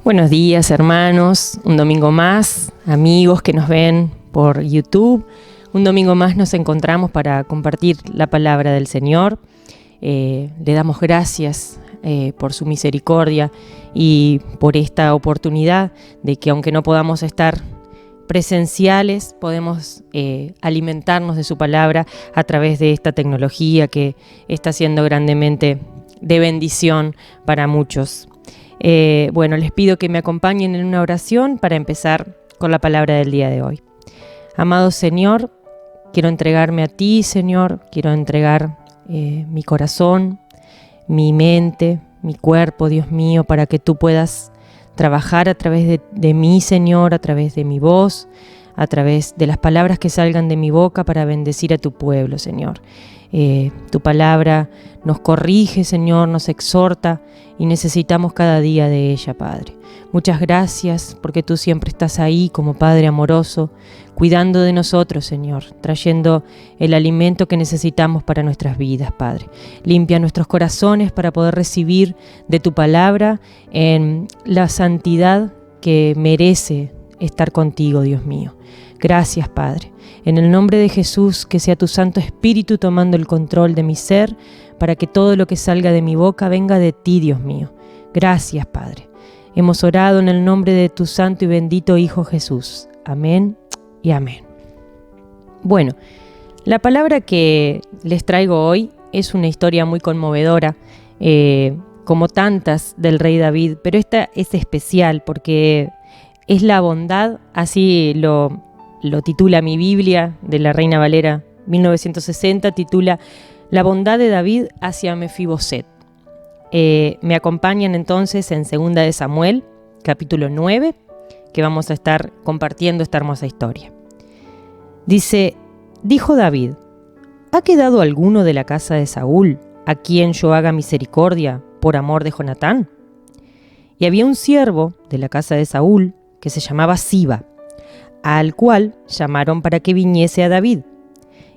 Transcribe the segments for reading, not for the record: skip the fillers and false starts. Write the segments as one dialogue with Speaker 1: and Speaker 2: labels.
Speaker 1: Buenos días, hermanos, un domingo más, amigos que nos ven por YouTube. Un domingo más nos encontramos para compartir la palabra del Señor. Le damos gracias por su misericordia y por esta oportunidad de que, aunque no podamos estar presenciales, podemos alimentarnos de su palabra a través de esta tecnología que está siendo grandemente de bendición para muchos. Les pido que me acompañen en una oración para empezar con la palabra del día de hoy. Amado Señor, quiero entregarme a ti, Señor, quiero entregar mi corazón, mi mente, mi cuerpo, Dios mío, para que tú puedas trabajar a través de mí, Señor, a través de mi voz, a través de las palabras que salgan de mi boca para bendecir a tu pueblo, Señor. Tu palabra nos corrige, Señor, nos exhorta y necesitamos cada día de ella, Padre. Muchas gracias porque tú siempre estás ahí como Padre amoroso, cuidando de nosotros, Señor, trayendo el alimento que necesitamos para nuestras vidas, Padre. Limpia nuestros corazones para poder recibir de tu palabra en la santidad que merece estar contigo, Dios mío. Gracias, Padre. En el nombre de Jesús, que sea tu Santo Espíritu tomando el control de mi ser, para que todo lo que salga de mi boca venga de ti, Dios mío. Gracias, Padre. Hemos orado en el nombre de tu Santo y bendito Hijo Jesús. Amén y amén. Bueno, la palabra que les traigo hoy es una historia muy conmovedora, como tantas del rey David, pero esta es especial porque es la bondad, así lo titula mi Biblia de la Reina Valera 1960, titula La bondad de David hacia Mefiboset. Me acompañan entonces en 2 de Samuel, capítulo 9, que vamos a estar compartiendo esta hermosa historia. Dice, dijo David, ¿ha quedado alguno de la casa de Saúl a quien yo haga misericordia por amor de Jonatán? Y había un siervo de la casa de Saúl que se llamaba Siba, al cual llamaron para que viniese a David.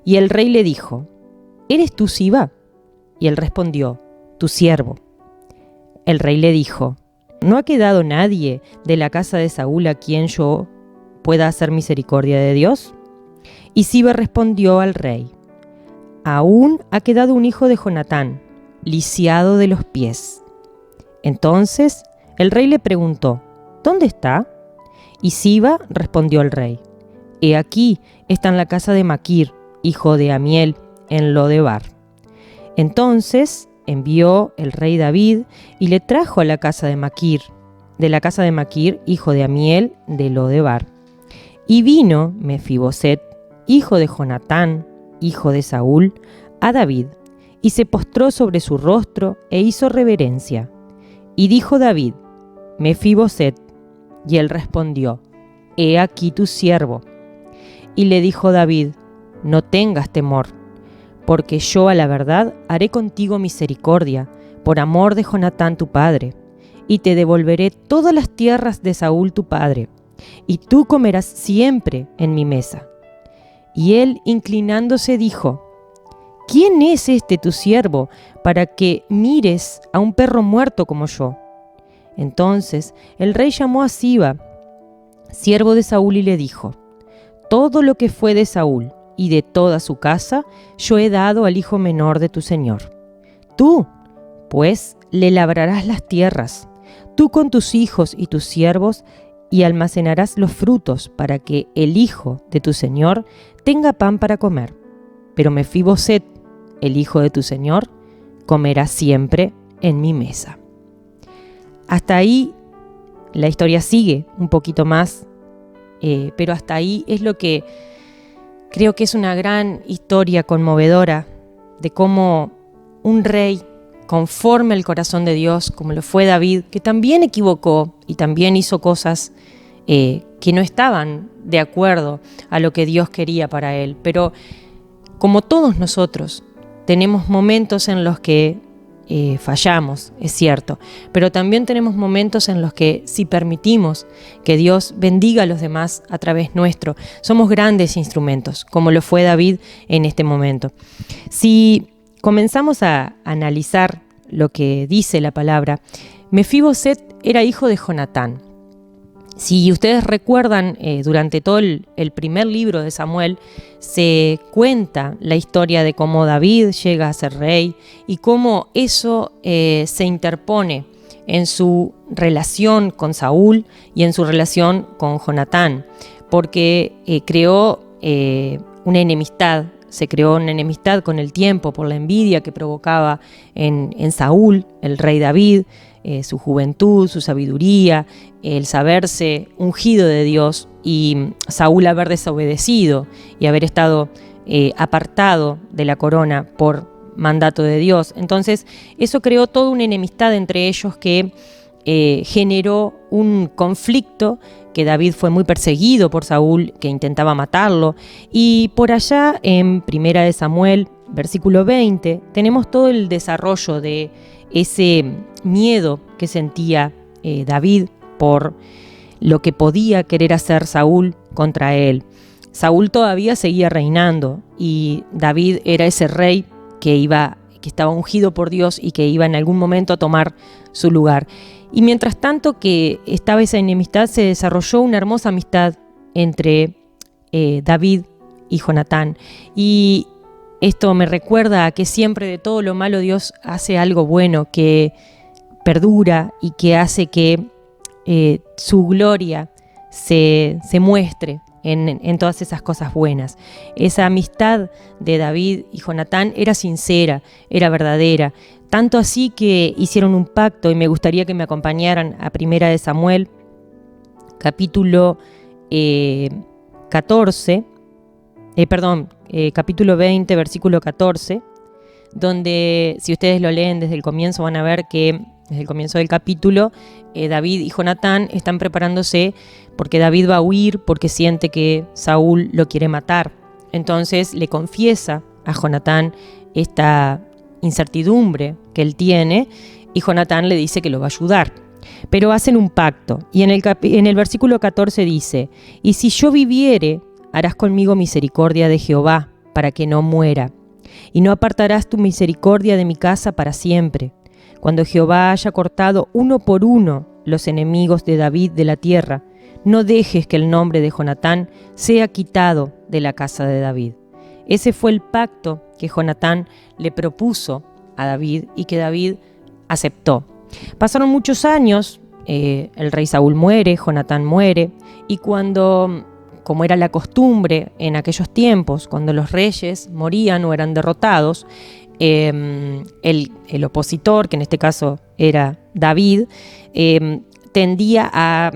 Speaker 1: Y el rey le dijo, ¿eres tú Siba? Y él respondió, tu siervo. El rey le dijo, ¿no ha quedado nadie de la casa de Saúl a quien yo pueda hacer misericordia de Dios? Y Siba respondió al rey, aún ha quedado un hijo de Jonatán, lisiado de los pies. Entonces el rey le preguntó, ¿dónde está? Y Siba respondió al rey, he aquí está en la casa de Maquir, hijo de Amiel, en Lodebar. Entonces envió el rey David y le trajo a la casa de Maquir, hijo de Amiel, de Lodebar. Y vino Mefiboset, hijo de Jonatán, hijo de Saúl, a David, y se postró sobre su rostro e hizo reverencia. Y dijo David, Mefiboset, y él respondió, he aquí tu siervo. Y le dijo David, no tengas temor, porque yo a la verdad haré contigo misericordia, por amor de Jonatán tu padre, y te devolveré todas las tierras de Saúl tu padre, y tú comerás siempre en mi mesa. Y él, inclinándose, dijo, ¿quién es este tu siervo para que mires a un perro muerto como yo? Entonces el rey llamó a Siba, siervo de Saúl, y le dijo, todo lo que fue de Saúl y de toda su casa yo he dado al hijo menor de tu señor. Tú, pues, le labrarás las tierras, tú con tus hijos y tus siervos, y almacenarás los frutos para que el hijo de tu señor tenga pan para comer. Pero Mefiboset, el hijo de tu señor, comerá siempre en mi mesa. Hasta ahí la historia sigue un poquito más, pero hasta ahí es lo que creo que es una gran historia conmovedora de cómo un rey conforme al corazón de Dios, como lo fue David, que también equivocó y también hizo cosas que no estaban de acuerdo a lo que Dios quería para él. Pero como todos nosotros, tenemos momentos en los que fallamos, es cierto, pero también tenemos momentos en los que, si permitimos que Dios bendiga a los demás a través nuestro, somos grandes instrumentos, como lo fue David en este momento. Si comenzamos a analizar lo que dice la palabra, Mefiboset era hijo de Jonatán. Si ustedes recuerdan, durante todo el primer libro de Samuel se cuenta la historia de cómo David llega a ser rey y cómo eso se interpone en su relación con Saúl y en su relación con Jonatán, porque se creó una enemistad con el tiempo por la envidia que provocaba en Saúl, el rey David, su juventud, su sabiduría, el saberse ungido de Dios y Saúl haber desobedecido y haber estado apartado de la corona por mandato de Dios. Entonces eso creó toda una enemistad entre ellos que generó un conflicto, que David fue muy perseguido por Saúl, que intentaba matarlo, y por allá en Primera de Samuel, versículo 20, tenemos todo el desarrollo de ese miedo que sentía David por lo que podía querer hacer Saúl contra él. Saúl todavía seguía reinando y David era ese rey que estaba ungido por Dios y que iba en algún momento a tomar su lugar. Y mientras tanto que estaba esa enemistad, se desarrolló una hermosa amistad entre David y Jonatán. Y esto me recuerda a que siempre de todo lo malo Dios hace algo bueno, que perdura y que hace que su gloria se muestre en todas esas cosas buenas. Esa amistad de David y Jonatán era sincera, era verdadera, tanto así que hicieron un pacto, y me gustaría que me acompañaran a Primera de Samuel, capítulo 20, versículo 14, donde si ustedes lo leen desde el comienzo van a ver que desde el comienzo del capítulo David y Jonatán están preparándose porque David va a huir porque siente que Saúl lo quiere matar. Entonces le confiesa a Jonatán esta incertidumbre que él tiene y Jonatán le dice que lo va a ayudar. Pero hacen un pacto y en el versículo 14 dice: «Y si yo viviere, harás conmigo misericordia de Jehová, para que no muera. Y no apartarás tu misericordia de mi casa para siempre. Cuando Jehová haya cortado uno por uno los enemigos de David de la tierra, no dejes que el nombre de Jonatán sea quitado de la casa de David». Ese fue el pacto que Jonatán le propuso a David y que David aceptó. Pasaron muchos años, el rey Saúl muere, Jonatán muere, y como era la costumbre en aquellos tiempos, cuando los reyes morían o eran derrotados, el opositor, que en este caso era David, tendía a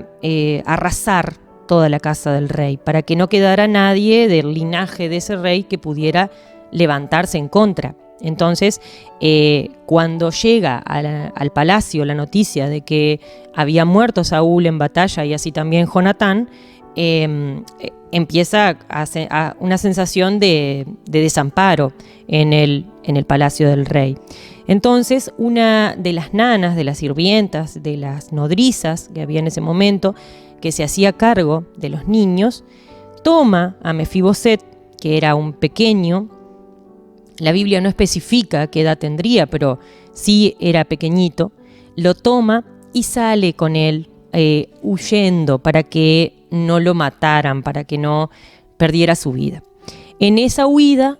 Speaker 1: arrasar toda la casa del rey, para que no quedara nadie del linaje de ese rey que pudiera levantarse en contra. Entonces, cuando llega al palacio la noticia de que había muerto Saúl en batalla y así también Jonatán, empieza a una sensación de desamparo en el palacio del rey. Entonces, una de las nanas, de las sirvientas, de las nodrizas que había en ese momento, que se hacía cargo de los niños, toma a Mefiboset, que era un pequeño. La Biblia no especifica qué edad tendría, pero sí era pequeñito. Lo toma y sale con él huyendo para que no lo mataran, para que no perdiera su vida. En esa huida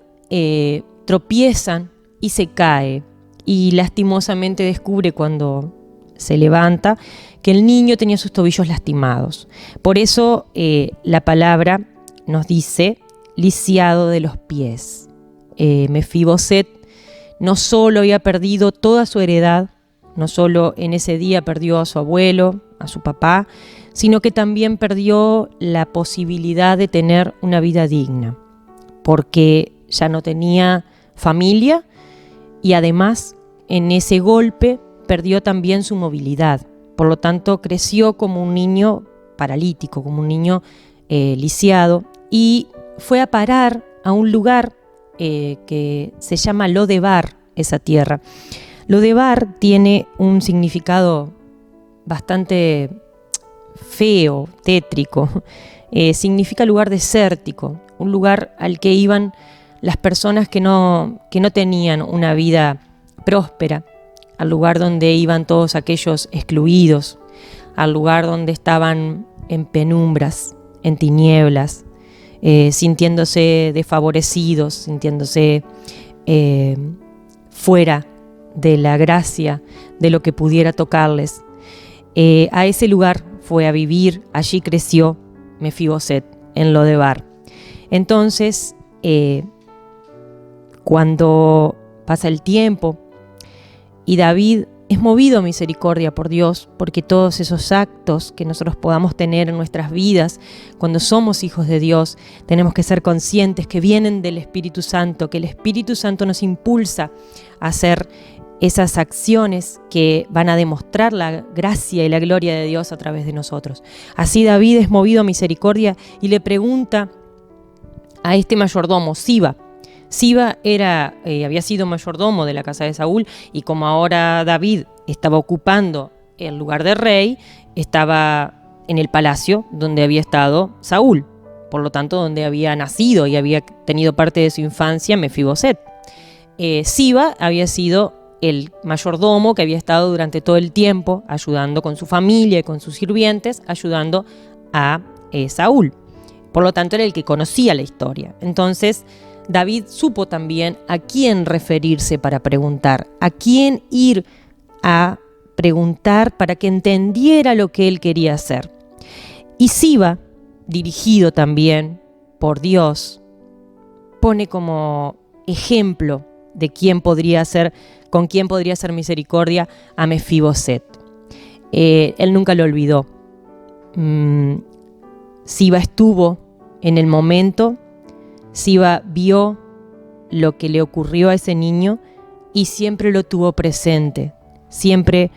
Speaker 1: tropiezan y se cae, y lastimosamente descubre cuando se levanta que el niño tenía sus tobillos lastimados. Por eso la palabra nos dice lisiado de los pies. Mefiboset no solo había perdido toda su heredad, no solo en ese día perdió a su abuelo, a su papá, sino que también perdió la posibilidad de tener una vida digna, porque ya no tenía familia y además en ese golpe perdió también su movilidad. Por lo tanto, creció como un niño paralítico, como un niño lisiado, y fue a parar a un lugar que se llama Lodebar, esa tierra. Lodebar tiene un significado bastante feo, tétrico. Significa lugar desértico, un lugar al que iban las personas que no tenían una vida próspera, al lugar donde iban todos aquellos excluidos, al lugar donde estaban en penumbras, en tinieblas, sintiéndose desfavorecidos, sintiéndose fuera de la gracia, de lo que pudiera tocarles. A ese lugar fue a vivir, allí creció Mefiboset, en Lodebar. Entonces, cuando pasa el tiempo y David es movido a misericordia por Dios, porque todos esos actos que nosotros podamos tener en nuestras vidas, cuando somos hijos de Dios, tenemos que ser conscientes que vienen del Espíritu Santo, que el Espíritu Santo nos impulsa a hacer esas acciones que van a demostrar la gracia y la gloria de Dios a través de nosotros. Así David es movido a misericordia y le pregunta a este mayordomo, Siba. Siba había sido mayordomo de la casa de Saúl, y como ahora David estaba ocupando el lugar de rey, estaba en el palacio donde había estado Saúl, por lo tanto donde había nacido y había tenido parte de su infancia Mefiboset. Siba había sido el mayordomo que había estado durante todo el tiempo ayudando con su familia y con sus sirvientes, ayudando a Saúl. Por lo tanto era el que conocía la historia. Entonces David supo también a quién referirse para preguntar, a quién ir a preguntar para que entendiera lo que él quería hacer. Y Siba, dirigido también por Dios, pone como ejemplo de con quién podría hacer misericordia a Mefiboset. Él nunca lo olvidó. Siba estuvo en el momento. Siba vio lo que le ocurrió a ese niño y siempre lo tuvo presente. Siempre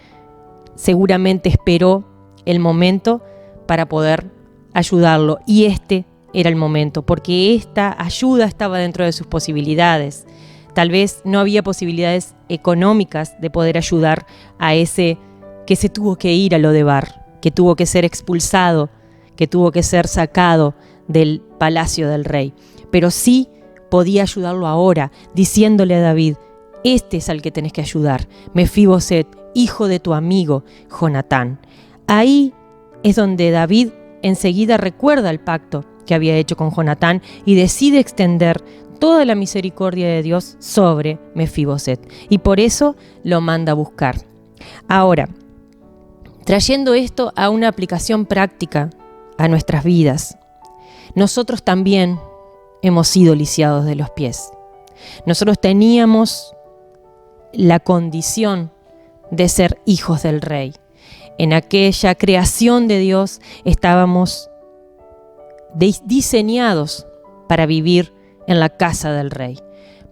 Speaker 1: seguramente esperó el momento para poder ayudarlo. Y este era el momento, porque esta ayuda estaba dentro de sus posibilidades. Tal vez no había posibilidades económicas de poder ayudar a ese que se tuvo que ir a Lodebar, que tuvo que ser expulsado, que tuvo que ser sacado del palacio del rey. Pero sí podía ayudarlo ahora, diciéndole a David, este es al que tenés que ayudar, Mefiboset, hijo de tu amigo Jonatán. Ahí es donde David enseguida recuerda el pacto que había hecho con Jonatán y decide extender toda la misericordia de Dios sobre Mefiboset. Y por eso lo manda a buscar. Ahora, trayendo esto a una aplicación práctica a nuestras vidas, nosotros también hemos sido lisiados de los pies. Nosotros teníamos la condición de ser hijos del Rey. En aquella creación de Dios estábamos diseñados para vivir en la casa del Rey,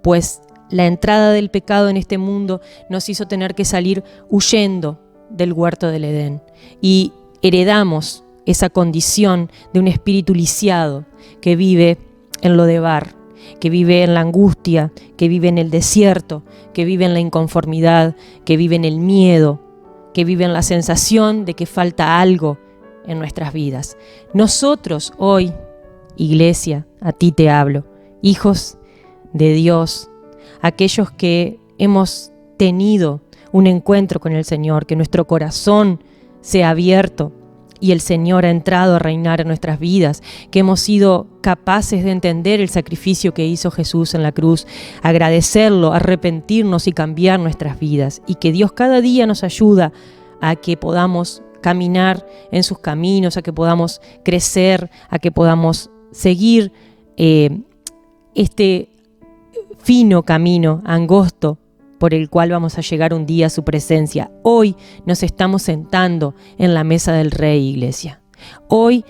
Speaker 1: pues la entrada del pecado en este mundo nos hizo tener que salir huyendo del huerto del Edén y heredamos esa condición de un espíritu lisiado que vive en Lodebar, que vive en la angustia, que vive en el desierto, que vive en la inconformidad, que vive en el miedo, que vive en la sensación de que falta algo en nuestras vidas. Nosotros hoy, iglesia, a ti te hablo, hijos de Dios, aquellos que hemos tenido un encuentro con el Señor, que nuestro corazón se ha abierto y el Señor ha entrado a reinar en nuestras vidas, que hemos sido capaces de entender el sacrificio que hizo Jesús en la cruz, agradecerlo, arrepentirnos y cambiar nuestras vidas, y que Dios cada día nos ayuda a que podamos caminar en sus caminos, a que podamos crecer, a que podamos seguir este fino camino angosto por el cual vamos a llegar un día a su presencia. Hoy nos estamos sentando en la mesa del Rey, iglesia. Hoy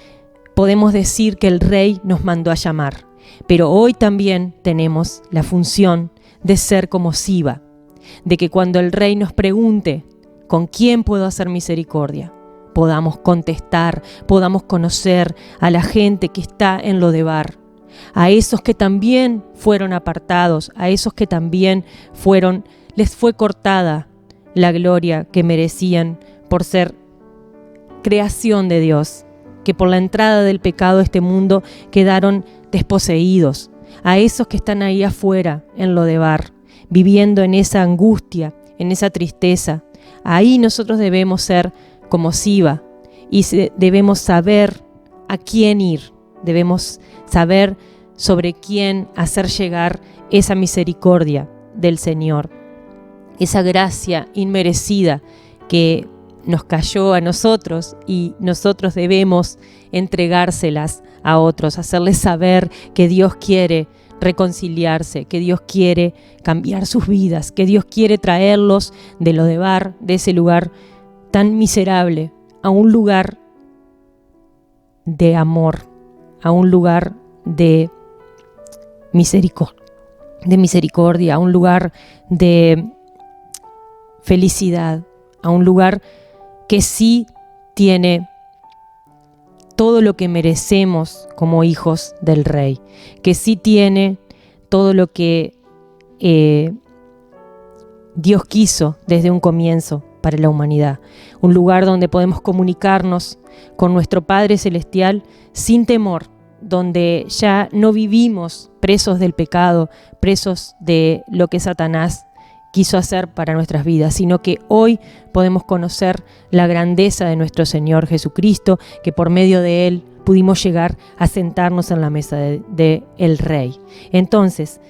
Speaker 1: podemos decir que el Rey nos mandó a llamar, pero hoy también tenemos la función de ser como Siba, de que cuando el Rey nos pregunte ¿con quién puedo hacer misericordia?, podamos contestar, podamos conocer a la gente que está en Lodebar, a esos que también fueron apartados, a esos que también les fue cortada la gloria que merecían por ser creación de Dios, que por la entrada del pecado a este mundo quedaron desposeídos, a esos que están ahí afuera en Lodebar, viviendo en esa angustia, en esa tristeza, ahí nosotros debemos ser como Siba y debemos saber a quién ir, debemos saber sobre quién hacer llegar esa misericordia del Señor, esa gracia inmerecida que nos cayó a nosotros y nosotros debemos entregárselas a otros, hacerles saber que Dios quiere reconciliarse, que Dios quiere cambiar sus vidas, que Dios quiere traerlos de Lodebar, de ese lugar tan miserable, a un lugar de amor, a un lugar de misericordia, a un lugar de felicidad, a un lugar que sí tiene todo lo que merecemos como hijos del Rey, que sí tiene todo lo que Dios quiso desde un comienzo para la humanidad. Un lugar donde podemos comunicarnos con nuestro Padre Celestial sin temor, donde ya no vivimos presos del pecado, presos de lo que Satanás quiso hacer para nuestras vidas, sino que hoy podemos conocer la grandeza de nuestro Señor Jesucristo, que por medio de Él pudimos llegar a sentarnos en la mesa de el Rey. Entonces,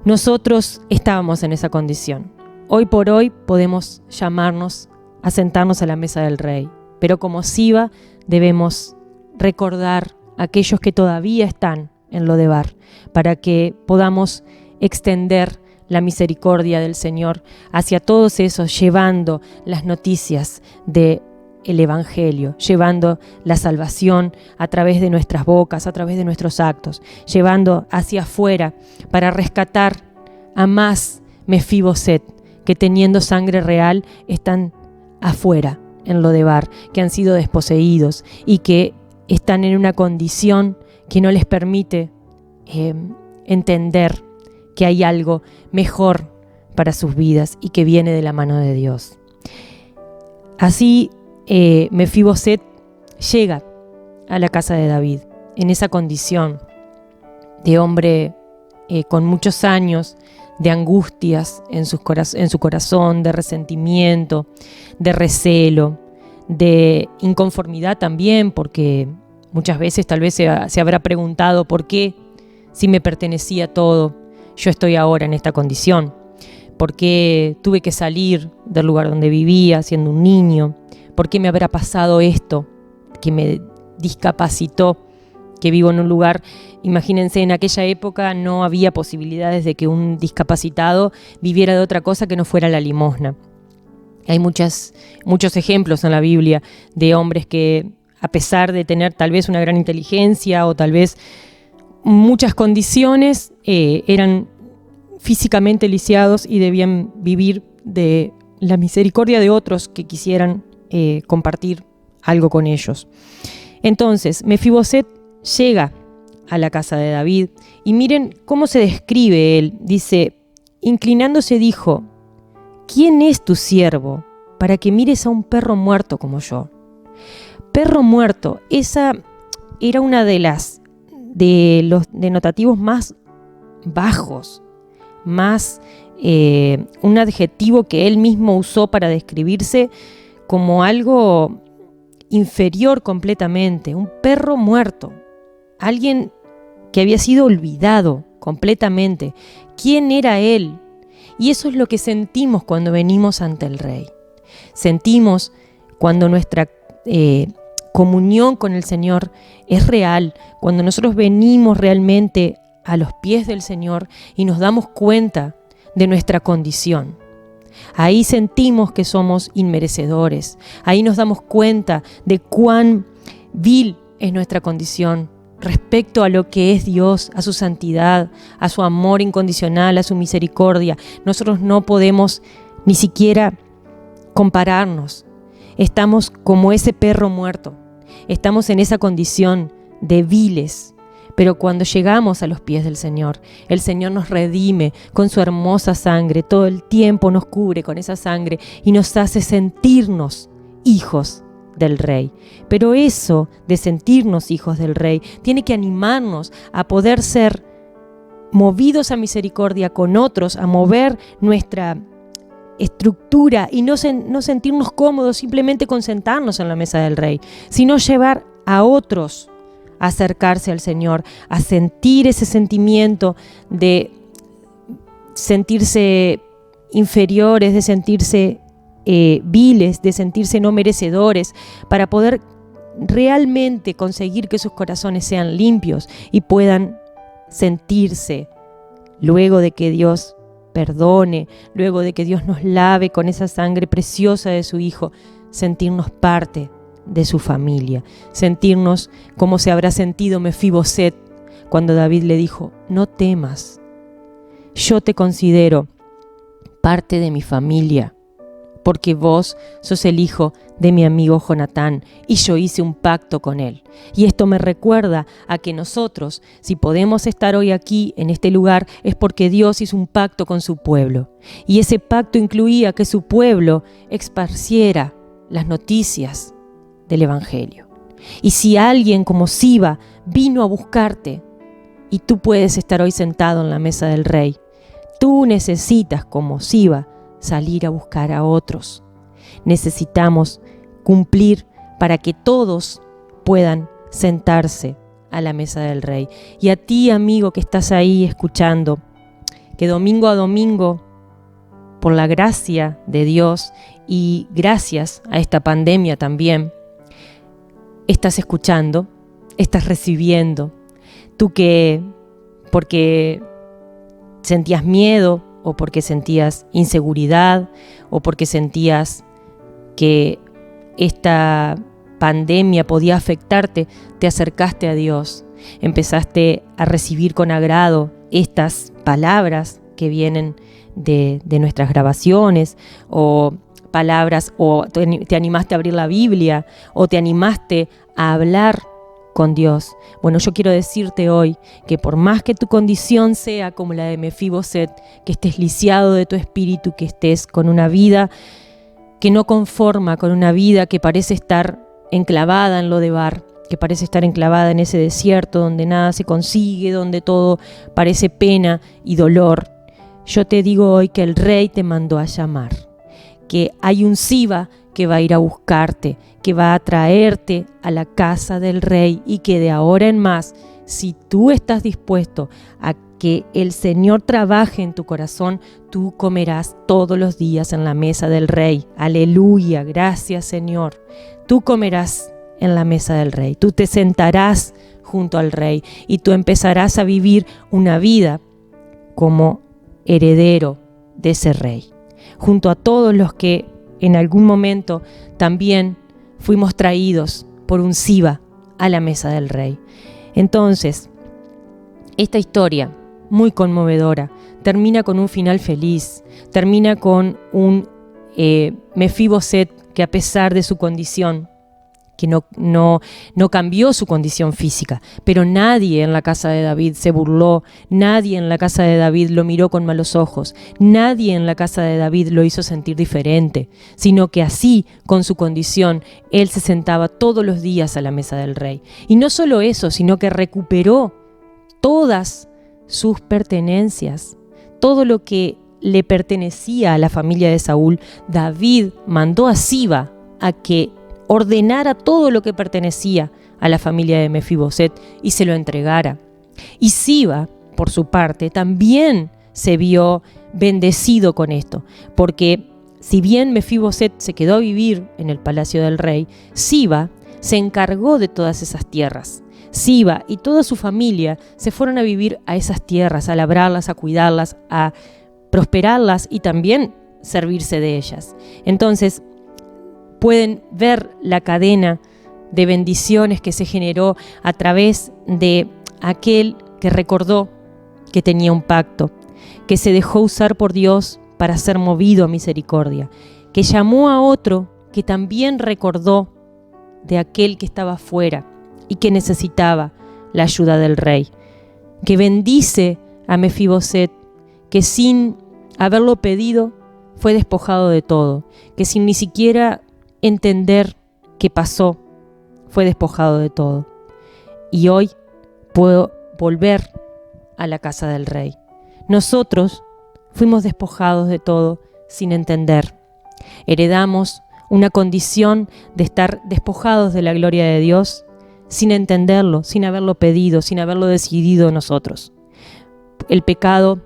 Speaker 1: nosotros estábamos en esa condición. Hoy por hoy podemos llamarnos a sentarnos a la mesa del Rey, pero como Siba debemos recordar a aquellos que todavía están en Lodebar, para que podamos extender la misericordia del Señor hacia todos esos, llevando las noticias del Evangelio, llevando la salvación a través de nuestras bocas, a través de nuestros actos, llevando hacia afuera para rescatar a más Mefiboset, que teniendo sangre real están afuera en Lodebar, que han sido desposeídos y que están en una condición que no les permite entender que hay algo mejor para sus vidas y que viene de la mano de Dios. Así Mefiboset llega a la casa de David en esa condición de hombre con muchos años de angustias en su corazón, de resentimiento, de recelo, de inconformidad también, porque muchas veces tal vez se habrá preguntado por qué, si me pertenecía todo, yo estoy ahora en esta condición. ¿Por qué tuve que salir del lugar donde vivía siendo un niño? ¿Por qué me habrá pasado esto que me discapacitó? Que vivo en un lugar, imagínense, en aquella época no había posibilidades de que un discapacitado viviera de otra cosa que no fuera la limosna. Hay muchos ejemplos en la Biblia de hombres que, a pesar de tener tal vez una gran inteligencia o tal vez muchas condiciones, eran físicamente lisiados y debían vivir de la misericordia de otros que quisieran compartir algo con ellos. Entonces, Mefiboset llega a la casa de David y miren cómo se describe él. Dice, inclinándose dijo, ¿quién es tu siervo para que mires a un perro muerto como yo? Perro muerto, esa era una de los denotativos más bajos, más un adjetivo que él mismo usó para describirse como algo inferior completamente, un perro muerto, alguien que había sido olvidado completamente. ¿Quién era él? Y eso es lo que sentimos cuando venimos ante el Rey. Sentimos cuando nuestra comunión con el Señor es real, cuando nosotros venimos realmente a los pies del Señor y nos damos cuenta de nuestra condición. Ahí sentimos que somos inmerecedores, ahí nos damos cuenta de cuán vil es nuestra condición respecto a lo que es Dios, a su santidad, a su amor incondicional, a su misericordia. Nosotros no podemos ni siquiera compararnos. Estamos como ese perro muerto, estamos en esa condición de viles. Pero cuando llegamos a los pies del Señor, el Señor nos redime con su hermosa sangre, todo el tiempo nos cubre con esa sangre y nos hace sentirnos hijos del Rey. Pero eso de sentirnos hijos del Rey tiene que animarnos a poder ser movidos a misericordia con otros, a mover nuestra estructura y no sentirnos cómodos simplemente con sentarnos en la mesa del Rey, sino llevar a otros a acercarse al Señor, a sentir ese sentimiento de sentirse inferiores, de sentirse viles, de sentirse no merecedores, para poder realmente conseguir que sus corazones sean limpios y puedan sentirse, luego de que Dios perdone, luego de que Dios nos lave con esa sangre preciosa de su Hijo, sentirnos parte de su familia, sentirnos como se habrá sentido Mefiboset cuando David le dijo: no temas, yo te considero parte de mi familia, porque vos sos el hijo de mi amigo Jonatán y yo hice un pacto con él. Y esto me recuerda a que nosotros, si podemos estar hoy aquí en este lugar, es porque Dios hizo un pacto con su pueblo. Y ese pacto incluía que su pueblo esparciera las noticias del Evangelio. Y si alguien como Siba vino a buscarte y tú puedes estar hoy sentado en la mesa del Rey, tú necesitas como Siba salir a buscar a otros. Necesitamos cumplir para que todos puedan sentarse a la mesa del Rey. Y a ti, amigo que estás ahí escuchando, que domingo a domingo, por la gracia de Dios y gracias a esta pandemia también, estás escuchando, estás recibiendo. Tú que, porque sentías miedo, o porque sentías inseguridad, o porque sentías que esta pandemia podía afectarte, te acercaste a Dios, empezaste a recibir con agrado estas palabras que vienen de nuestras grabaciones, o palabras, o te animaste a abrir la Biblia, o te animaste a hablar con Dios. Bueno, yo quiero decirte hoy que por más que tu condición sea como la de Mefiboset, que estés lisiado de tu espíritu, que estés con una vida que no conforma, con una vida que parece estar enclavada en Lodebar, que parece estar enclavada en ese desierto donde nada se consigue, donde todo parece pena y dolor, yo te digo hoy que el Rey te mandó a llamar, que hay un Siba que va a ir a buscarte, que va a traerte a la casa del Rey, y que de ahora en más, si tú estás dispuesto a que el Señor trabaje en tu corazón, tú comerás todos los días en la mesa del Rey. Aleluya, gracias Señor. Tú comerás en la mesa del Rey, tú te sentarás junto al Rey y tú empezarás a vivir una vida como heredero de ese Rey, junto a todos los que en algún momento también fuimos traídos por un Siba a la mesa del Rey. Entonces, esta historia muy conmovedora termina con un final feliz, termina con un Mefiboset que, a pesar de su condición, que no cambió su condición física, pero nadie en la casa de David se burló, nadie en la casa de David lo miró con malos ojos, nadie en la casa de David lo hizo sentir diferente, sino que así, con su condición, él se sentaba todos los días a la mesa del Rey. Y no solo eso, sino que recuperó todas sus pertenencias, todo lo que le pertenecía a la familia de Saúl. David mandó a Siba a que ordenara todo lo que pertenecía a la familia de Mefiboset y se lo entregara. Y Siba, por su parte, también se vio bendecido con esto, porque si bien Mefiboset se quedó a vivir en el palacio del rey, Siba se encargó de todas esas tierras. Siba y toda su familia se fueron a vivir a esas tierras, a labrarlas, a cuidarlas, a prosperarlas y también servirse de ellas. Entonces, pueden ver la cadena de bendiciones que se generó a través de aquel que recordó que tenía un pacto, que se dejó usar por Dios para ser movido a misericordia, que llamó a otro que también recordó de aquel que estaba fuera y que necesitaba la ayuda del rey, que bendice a Mefiboset, que sin haberlo pedido fue despojado de todo, que sin ni siquiera entender qué pasó, fue despojado de todo. Y hoy puedo volver a la casa del rey. Nosotros fuimos despojados de todo sin entender. Heredamos una condición de estar despojados de la gloria de Dios sin entenderlo, sin haberlo pedido, sin haberlo decidido nosotros. El pecado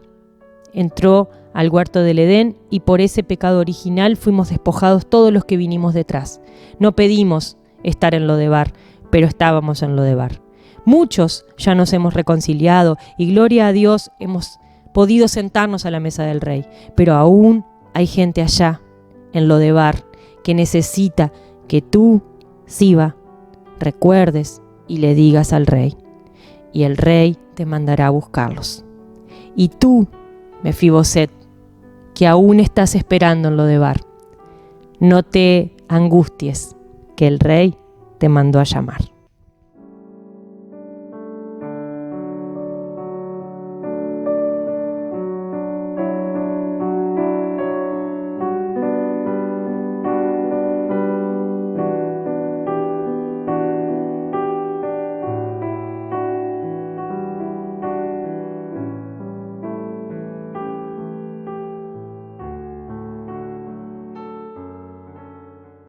Speaker 1: entró al huerto del Edén y por ese pecado original fuimos despojados todos los que vinimos detrás. No pedimos estar en Lodebar, pero estábamos en Lodebar. Muchos ya nos hemos reconciliado y gloria a Dios hemos podido sentarnos a la mesa del Rey, pero aún hay gente allá en Lodebar que necesita que tú, Siba, recuerdes y le digas al Rey, y el Rey te mandará a buscarlos. Y tú, Mefiboset, que aún estás esperando en Lodebar, no te angusties, que el Rey te mandó a llamar.